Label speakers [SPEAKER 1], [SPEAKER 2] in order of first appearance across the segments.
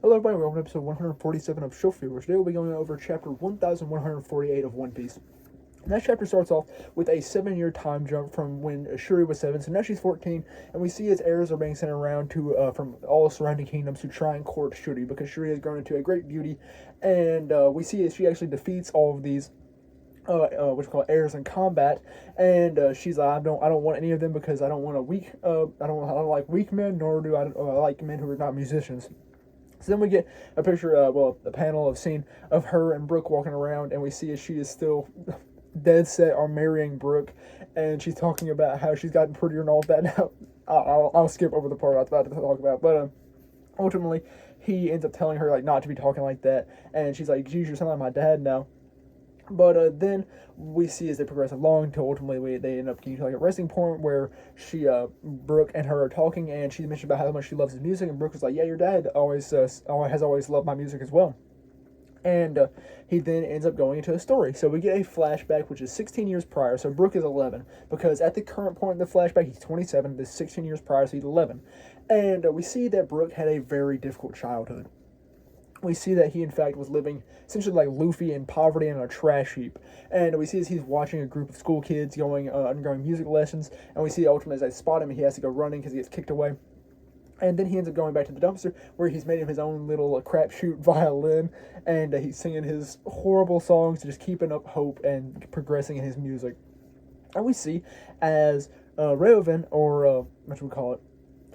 [SPEAKER 1] Hello everybody, welcome to episode 147 of Show Viewers. Today we'll be going over chapter 1148 of One Piece. And that chapter starts off with a 7-year time jump from when Shuri was 7, so now she's 14, and we see as heirs are being sent around to from all surrounding kingdoms to try and court Shuri, because Shuri has grown into a great beauty, and we see as she actually defeats all of these what you call heirs in combat, and she's like, I don't want any of them because I don't want a weak, I don't like weak men, nor do I like men who are not musicians. So then we get a picture, a panel of scene of her and Brooke walking around, and we see as she is still dead set on marrying Brooke, and she's talking about how she's gotten prettier and all of that. Now, I'll skip over the part I was about to talk about, but ultimately, he ends up telling her like not to be talking like that, and she's like, "Geez, you're sounding like my dad now." But then we see as they progress along until ultimately they end up getting to like a resting point where Brooke and her are talking, and she mentioned about how much she loves his music, and Brooke was like, "Yeah, your dad has always loved my music as well." And he then ends up going into a story. So we get a flashback, which is 16 years prior. So Brooke is 11, because at the current point in the flashback, he's 27. This 16 years prior, so he's 11. And we see that Brooke had a very difficult childhood. We see that he in fact was living essentially like Luffy in poverty and a trash heap, and we see as he's watching a group of school kids undergoing music lessons, and we see ultimately as they spot him, he has to go running because he gets kicked away. And then he ends up going back to the dumpster where he's made him his own little crapshoot violin, and he's singing his horrible songs, just keeping up hope and progressing in his music. And we see as Raven, or what should we call it,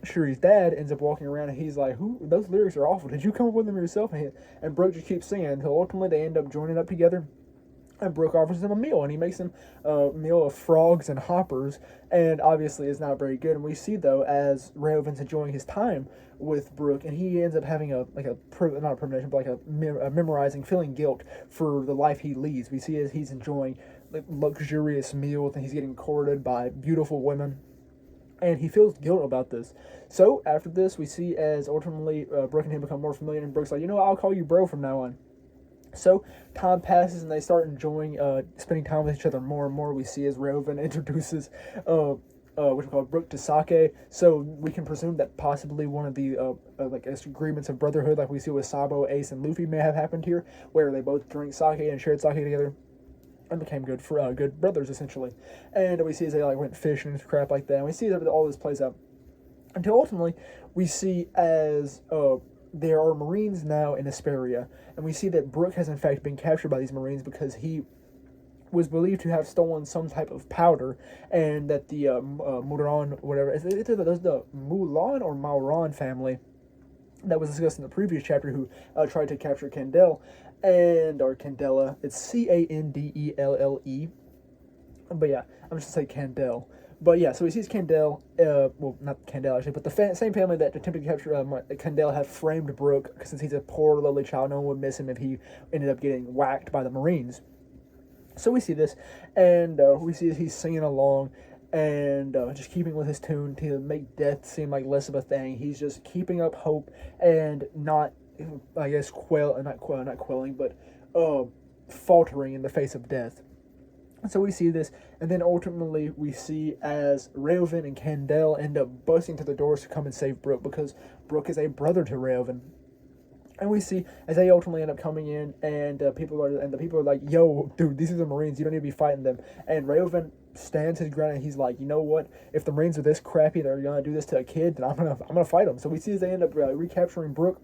[SPEAKER 1] Shuri's dad, ends up walking around, and he's like, "Who? Those lyrics are awful. Did you come up with them yourself?" And Brooke just keeps singing until ultimately they end up joining up together. And Brooke offers him a meal, and he makes him a meal of frogs and hoppers, and obviously is not very good. And we see though as Raven's enjoying his time with Brooke, and he ends up having not a premonition, but like a memorizing, feeling guilt for the life he leads. We see as he's enjoying like luxurious meals, and he's getting courted by beautiful women, and he feels guilt about this. So after this, we see as ultimately Brooke and him become more familiar, and Brooke's like, I'll call you bro from now on. So time passes, and they start enjoying spending time with each other more and more. We see as Raven introduces what we call Brooke to sake, so we can presume that possibly one of the agreements of brotherhood, like we see with Sabo, Ace, and Luffy, may have happened here, where they both drink sake and shared sake together and became good brothers essentially. And we see as they like went fishing and crap like that. And we see that all this plays out until ultimately we see as there are Marines now in Esperia, and we see that Brooke has in fact been captured by these Marines because he was believed to have stolen some type of powder, and that the Muran, whatever, there's the Mulan or Mauran family that was discussed in the previous chapter, who tried to capture Candele, or Candela. It's Candelle. But yeah, I'm just gonna say Candele. But yeah, so he sees Candele, not Candele actually, but the same family that attempted to capture Candele had framed Brooke, since he's a poor, lowly child. No one would miss him if he ended up getting whacked by the Marines. So we see this, and we see he's singing along, and just keeping with his tune to make death seem like less of a thing. He's just keeping up hope and not, I guess, not quelling, but faltering in the face of death. So we see this, and then ultimately we see as Raven and Candele end up busting to the doors to come and save Brooke, because Brooke is a brother to Raven. And we see as they ultimately end up coming in, and the people are like, "Yo, dude, these are the Marines. You don't need to be fighting them." And Raven stands his ground, and he's like, "You know what? If the Marines are this crappy, they're gonna do this to a kid, then I'm gonna fight them." So we see as they end up recapturing Brooke,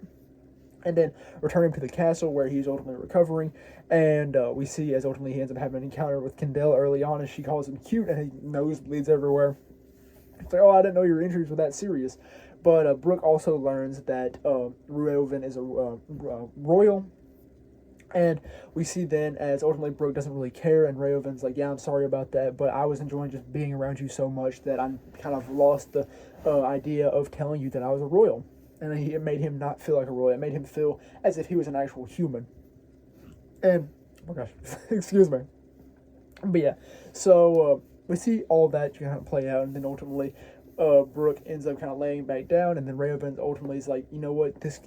[SPEAKER 1] and then return him to the castle where he's ultimately recovering. And we see as ultimately he ends up having an encounter with Candele early on, and she calls him cute, and his nose bleeds everywhere. It's like, "Oh, I didn't know your injuries were that serious." But Brooke also learns that Raven is a royal. And we see then as ultimately Brooke doesn't really care, and Raven's like, "Yeah, I'm sorry about that, but I was enjoying just being around you so much that I kind of lost the idea of telling you that I was a royal." And then it made him not feel like a royal. It made him feel as if he was an actual human. And, oh my gosh, excuse me. But yeah, so we see all that kind of play out, and then ultimately Brooke ends up kind of laying back down, and then Raven ultimately is like, "You know what, this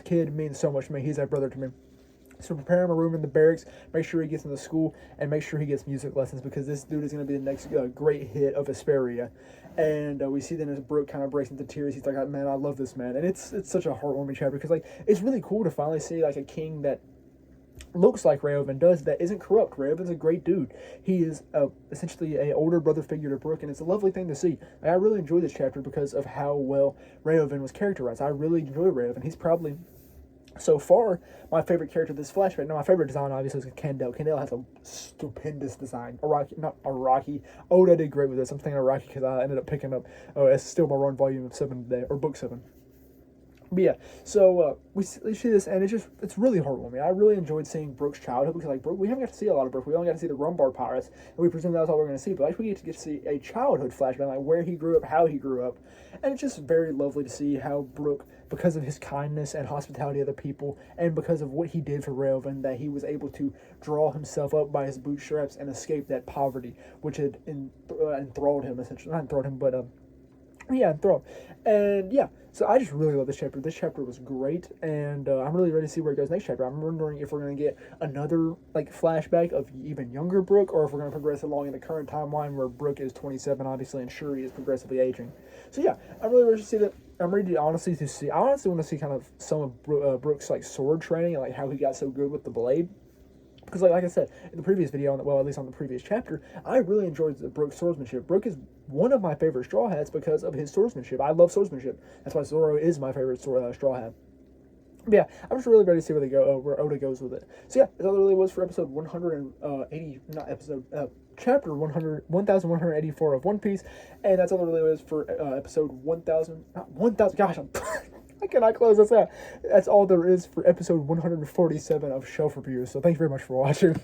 [SPEAKER 1] kid means so much to me. He's a brother to me." So prepare him a room in the barracks, make sure he gets into school, and make sure he gets music lessons, because this dude is going to be the next great hit of Hesperia. And we see then as Brooke kind of breaks into tears, he's like, man, I love this man. And it's such a heartwarming chapter, because like it's really cool to finally see like a king that looks like Raoven does, that isn't corrupt. Raoven's a great dude. He is essentially a older brother figure to Brooke, and it's a lovely thing to see. Like, I really enjoy this chapter because of how well Raoven was characterized. I really enjoy Raoven. He's probably, so far, my favorite character of this flashback. Now, my favorite design obviously is Kendall. Kendall has a stupendous design. Oda did great with this. I'm thinking Araki because I ended up picking up it's still my run volume 7 today, or book 7. But yeah, so we see this, and it's really heartwarming. I really enjoyed seeing Brooke's childhood, because like Brooke, we haven't got to see a lot of Brooke. We only got to see the Rumbar Pirates, and we presume that's all we're going to see. But like we get to see a childhood flashback, like where he grew up, how he grew up, and it's just very lovely to see how Brooke, because of his kindness and hospitality to other people, and because of what he did for Raoven, that he was able to draw himself up by his bootstraps and escape that poverty, which had enthralled him, essentially. Not enthralled him, but yeah, enthralled. And yeah, so I just really love this chapter. This chapter was great, and I'm really ready to see where it goes next chapter. I'm wondering if we're going to get another like flashback of even younger Brooke, or if we're going to progress along in the current timeline where Brooke is 27, obviously, and Shuri is progressively aging. So yeah, I'm really ready to see that. I'm ready to honestly want to see kind of some of Brooke's like sword training, and like how he got so good with the blade. Because like I said in the previous video, well, at least on the previous chapter, I really enjoyed Brooke's swordsmanship. Brooke is one of my favorite Straw Hats because of his swordsmanship. I love swordsmanship. That's why Zoro is my favorite Straw Hat. But yeah, I'm just really ready to see where they go, where Oda goes with it. So yeah, that's all it really was for episode 180, not episode, chapter 1184 of One Piece, and that's all it really was for episode 1000. Not 1000. Gosh, I cannot close this out. That's all there is for episode 147 of Shelf Reviews. So thank you very much for watching.